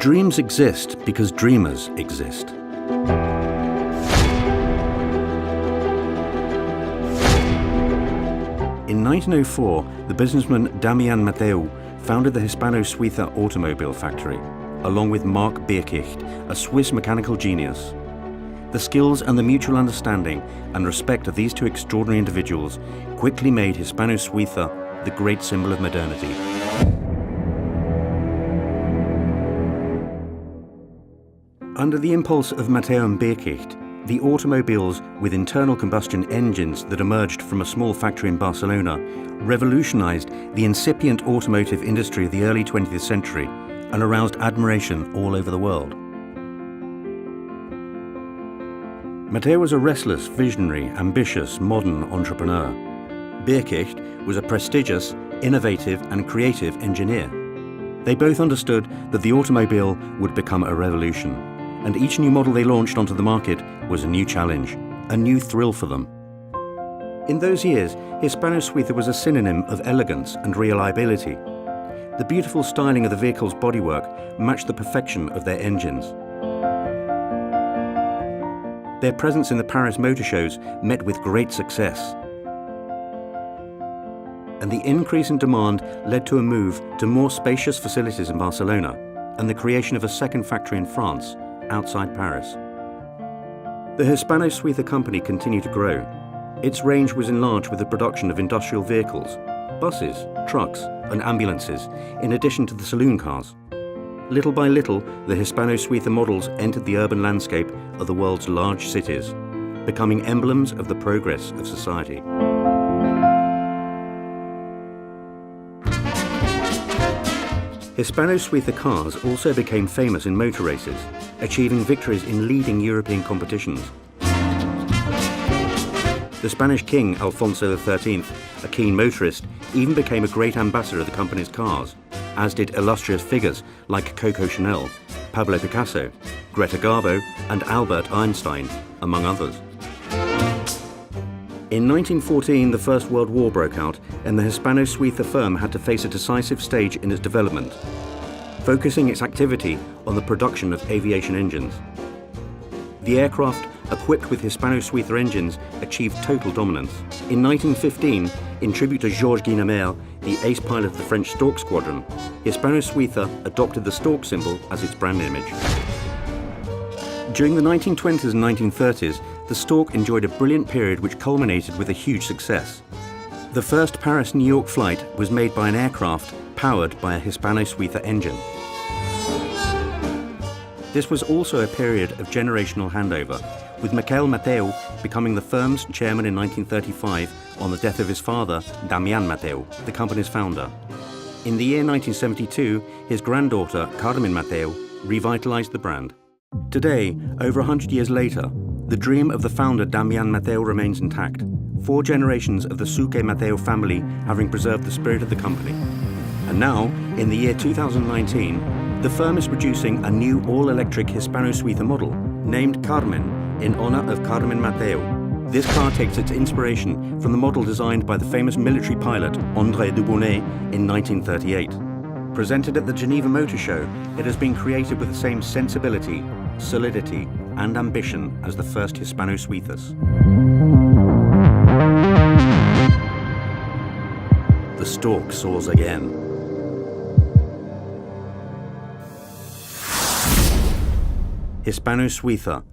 Dreams exist because dreamers exist. In 1904, the businessman Damian Mateu founded the Hispano Suiza automobile factory, along with Marc Birkicht, a Swiss mechanical genius. The skills and the mutual understanding and respect of these two extraordinary individuals quickly made Hispano Suiza the great symbol of modernity. Under the impulse of Mateu and Birkicht, the automobiles with internal combustion engines that emerged from a small factory in Barcelona revolutionized the incipient automotive industry of the early 20th century and aroused admiration all over the world. Mateu was a restless, visionary, ambitious, modern entrepreneur. Birkicht was a prestigious, innovative, and creative engineer. They both understood that the automobile would become a revolution, and each new model they launched onto the market was a new challenge, a new thrill for them. In those years, Hispano Suiza was a synonym of elegance and reliability. The beautiful styling of the vehicle's bodywork matched the perfection of their engines. Their presence in the Paris motor shows met with great success. And the increase in demand led to a move to more spacious facilities in Barcelona and the creation of a second factory in France, outside Paris. The Hispano Suiza company continued to grow. Its range was enlarged with the production of industrial vehicles, buses, trucks, and ambulances, in addition to the saloon cars. Little by little, the Hispano Suiza models entered the urban landscape of the world's large cities, becoming emblems of the progress of society. Hispano Suiza cars also became famous in motor races, achieving victories in leading European competitions. The Spanish king, Alfonso XIII, a keen motorist, even became a great ambassador of the company's cars, as did illustrious figures like Coco Chanel, Pablo Picasso, Greta Garbo, and Albert Einstein, among others. In 1914, the First World War broke out, and the Hispano Suiza firm had to face a decisive stage in its development, focusing its activity on the production of aviation engines. The aircraft equipped with Hispano Suiza engines achieved total dominance. In 1915, in tribute to Georges Guinemer, the ace pilot of the French Stork Squadron, Hispano Suiza adopted the stork symbol as its brand image. During the 1920s and 1930s, the Stork enjoyed a brilliant period which culminated with a huge success. The first Paris-New York flight was made by an aircraft powered by a Hispano Suiza engine. This was also a period of generational handover, with Miquel Mateu becoming the firm's chairman in 1935 on the death of his father, Damian Mateu, the company's founder. In the year 1972, his granddaughter, Carmen Mateu, revitalized the brand. Today, over 100 years later, the dream of the founder Damian Mateu remains intact, 4 generations of the Suque Mateu family having preserved the spirit of the company. And now, in the year 2019, the firm is producing a new all-electric Hispano Suiza model, named Carmen, in honor of Carmen Mateu. This car takes its inspiration from the model designed by the famous military pilot André Dubonnet in 1938. Presented at the Geneva Motor Show, it has been created with the same sensibility, solidity, and ambition as the first Hispano Suizas. The stork soars again. Hispano Suiza,